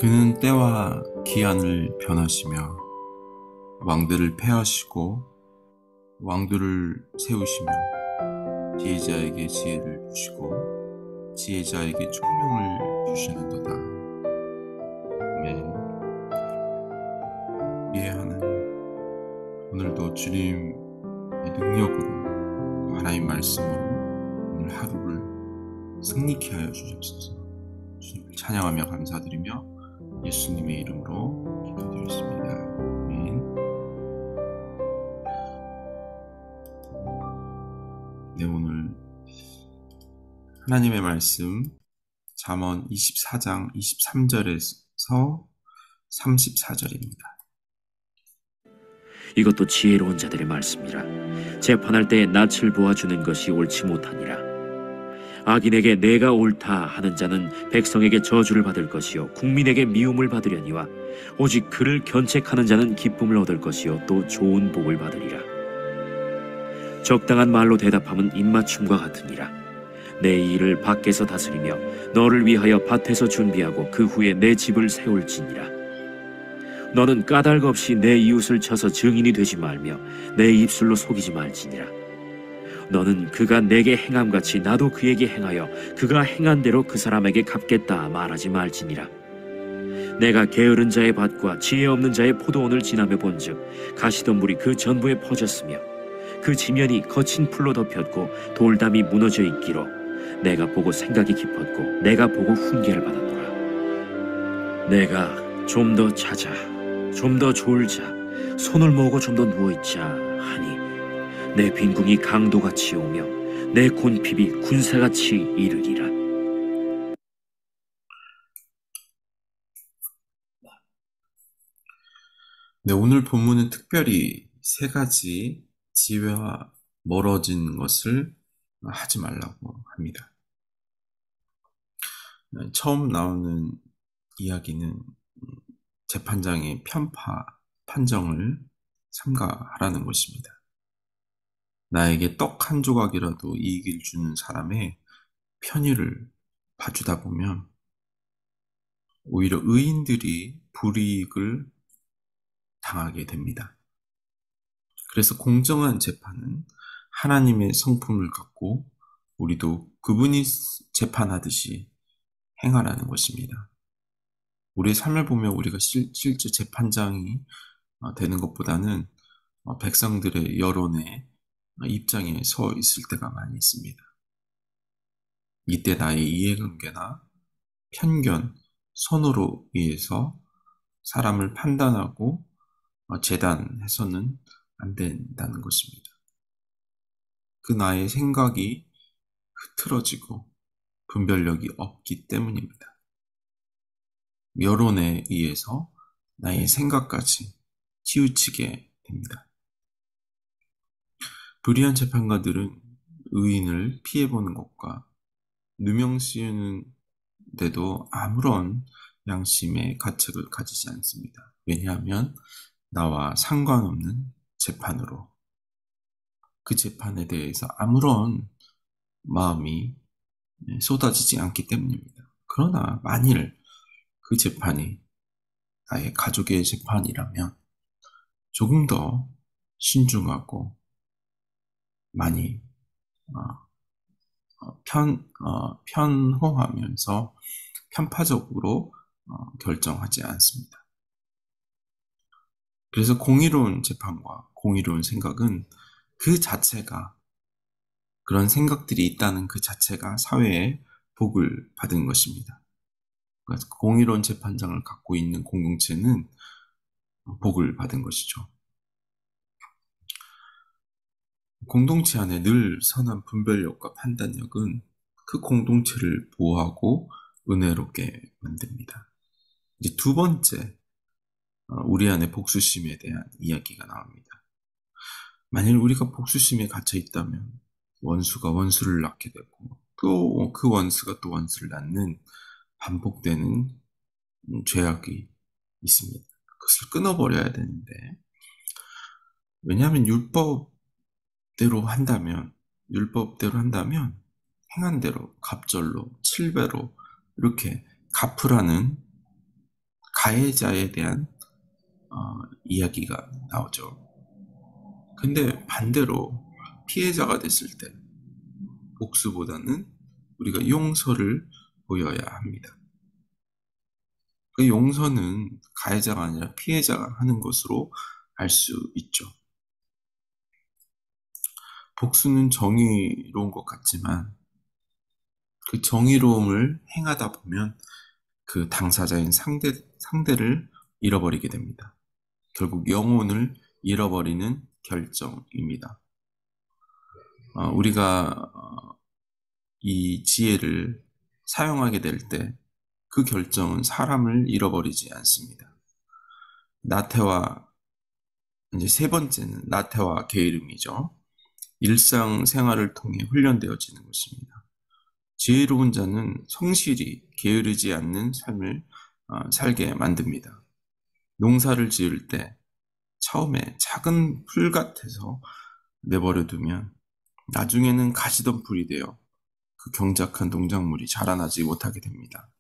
그는 때와 기한을 변하시며 왕들을 패하시고 왕들을 세우시며 지혜자에게 지혜를 주시고 지혜자에게 총명을 주시는도다. 아멘. 예, 하나님, 오늘도 주님의 능력으로 하나님 말씀으로 오늘 하루를 승리케 하여 주옵소서. 주님을 찬양하며 감사드리며 예수님의 이름으로 기도드렸습니다. 아멘. 네, 오늘 하나님의 말씀 잠언 24장 23절에서 34절입니다. 이것도 지혜로운 자들의 말씀이라. 재판할 때에 낯을 보아주는 것이 옳지 못하니라. 악인에게 내가 옳다 하는 자는 백성에게 저주를 받을 것이요 국민에게 미움을 받으려니와 오직 그를 견책하는 자는 기쁨을 얻을 것이요 또 좋은 복을 받으리라. 적당한 말로 대답함은 입맞춤과 같으니라. 내 일을 밖에서 다스리며 너를 위하여 밭에서 준비하고 그 후에 내 집을 세울지니라. 너는 까닭 없이 내 이웃을 쳐서 증인이 되지 말며 내 입술로 속이지 말지니라. 너는 그가 내게 행함같이 나도 그에게 행하여 그가 행한 대로 그 사람에게 갚겠다 말하지 말지니라. 내가 게으른 자의 밭과 지혜 없는 자의 포도원을 지나며 본즉 가시덤불이 그 전부에 퍼졌으며 그 지면이 거친 풀로 덮였고 돌담이 무너져 있기로 내가 보고 생각이 깊었고 내가 보고 훈계를 받았노라. 내가 좀 더 자자, 좀 더 졸자, 손을 모으고 좀 더 누워있자 하니 내 빈궁이 강도같이 오며 내 곤핍이 군사같이 이르리라. 네, 오늘 본문은 특별히 세 가지 지혜와 멀어진 것을 하지 말라고 합니다. 처음 나오는 이야기는 재판장의 편파, 판정을 삼가하라는 것입니다. 나에게 떡 한 조각이라도 이익을 주는 사람의 편의를 봐주다 보면 오히려 의인들이 불이익을 당하게 됩니다. 그래서 공정한 재판은 하나님의 성품을 갖고 우리도 그분이 재판하듯이 행하라는 것입니다. 우리의 삶을 보면 우리가 실제 재판장이 되는 것보다는 백성들의 여론에 입장에 서 있을 때가 많이 있습니다. 이때 나의 이해관계나 편견, 선호로 의해서 사람을 판단하고 재단해서는 안 된다는 것입니다. 그 나의 생각이 흐트러지고 분별력이 없기 때문입니다. 여론에 의해서 나의 생각까지 치우치게 됩니다. 불의한 재판가들은 의인을 피해보는 것과 누명 씌우는데도 아무런 양심의 가책을 가지지 않습니다. 왜냐하면 나와 상관없는 재판으로 그 재판에 대해서 아무런 마음이 쏟아지지 않기 때문입니다. 그러나 만일 그 재판이 나의 가족의 재판이라면 조금 더 신중하고 많이 편호하면서 편파적으로 결정하지 않습니다. 그래서 공의로운 재판과 공의로운 생각은 그 자체가, 그런 생각들이 있다는 그 자체가 사회에 복을 받은 것입니다. 그래서 공의로운 재판장을 갖고 있는 공동체는 복을 받은 것이죠. 공동체 안에 늘 선한 분별력과 판단력은 그 공동체를 보호하고 은혜롭게 만듭니다. 이제 두 번째, 우리 안에 복수심에 대한 이야기가 나옵니다. 만일 우리가 복수심에 갇혀 있다면 원수가 원수를 낳게 되고 또 그 원수가 또 원수를 낳는 반복되는 죄악이 있습니다. 그것을 끊어버려야 되는데, 왜냐하면 율법대로 한다면 행한 대로 갑절로 7배로 이렇게 갚으라는 가해자에 대한 이야기가 나오죠. 근데 반대로 피해자가 됐을 때 복수보다는 우리가 용서를 보여야 합니다. 그 용서는 가해자가 아니라 피해자가 하는 것으로 알 수 있죠. 복수는 정의로운 것 같지만 그 정의로움을 행하다 보면 그 당사자인 상대를 잃어버리게 됩니다. 결국 영혼을 잃어버리는 결정입니다. 우리가 이 지혜를 사용하게 될 때 그 결정은 사람을 잃어버리지 않습니다. 나태와 이제 세 번째는 나태와 게으름이죠. 일상생활을 통해 훈련되어지는 것입니다. 지혜로운 자는 성실히 게으르지 않는 삶을 살게 만듭니다. 농사를 지을 때 처음에 작은 풀 같아서 내버려 두면 나중에는 가시던 풀이 되어 그 경작한 농작물이 자라나지 못하게 됩니다.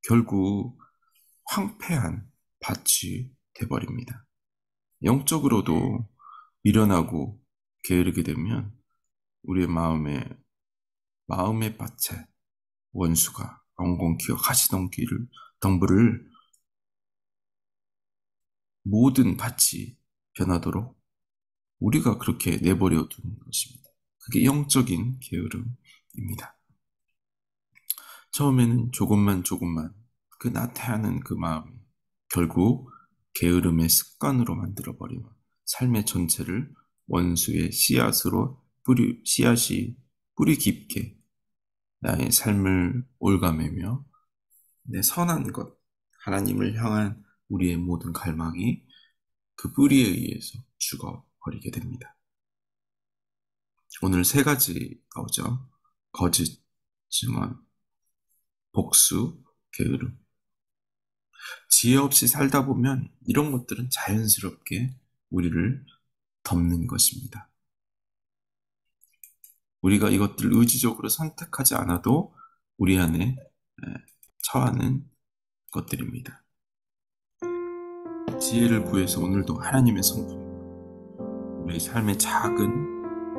결국 황폐한 밭이 돼버립니다. 영적으로도 미련하고 게으르게 되면 우리의 마음의 밭에 원수가 엉겅퀴어 가시던 덩불을 모든 밭이 변하도록 우리가 그렇게 내버려 두는 것입니다. 그게 영적인 게으름입니다. 처음에는 조금만 그 나태하는 그 마음이 결국 게으름의 습관으로 만들어버리며 삶의 전체를 원수의 씨앗으로 씨앗이 뿌리 깊게 나의 삶을 올가매며 내 선한 것, 하나님을 향한 우리의 모든 갈망이 그 뿌리에 의해서 죽어버리게 됩니다. 오늘 세 가지 나오죠. 거짓, 증언, 복수, 게으름. 지혜 없이 살다 보면 이런 것들은 자연스럽게 우리를 덮는 것입니다. 우리가 이것들을 의지적으로 선택하지 않아도 우리 안에 처하는 것들입니다. 지혜를 구해서 오늘도 하나님의 성품, 우리 삶의 작은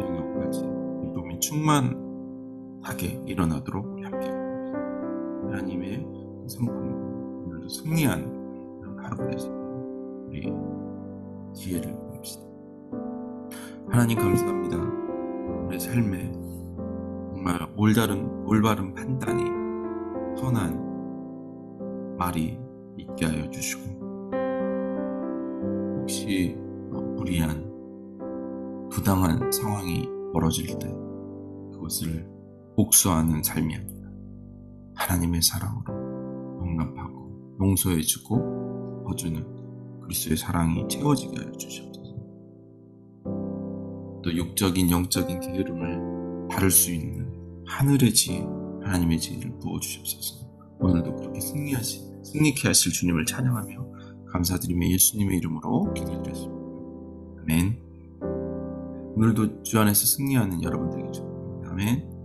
영역까지 기쁨이 충만하게 일어나도록 우리 함께 하나님의 성품, 오늘도 승리한 하루가 되시길 우리 지혜를 구합시다. 하나님 감사합니다. 우리 삶에 정말 올바른 판단이 선한 말이 있게 하여 주시고 혹시 불이한 부당한 상황이 벌어질 때 그것을 복수하는 삶이 아니라 하나님의 사랑으로 용납하고 용서해주고 버주는 그리스도의 사랑이 채워지게 하여 주시옵소서. 또 육적인 영적인 게으름을 다룰 수 있는 하늘의 지혜, 하나님의 지혜를 부어주시옵소서. 오늘도 그렇게 승리케 하실 주님을 찬양하며 감사드리며 예수님의 이름으로 기도드렸습니다. 아멘. 오늘도 주 안에서 승리하는 여러분들에게 축복합니다. 아멘.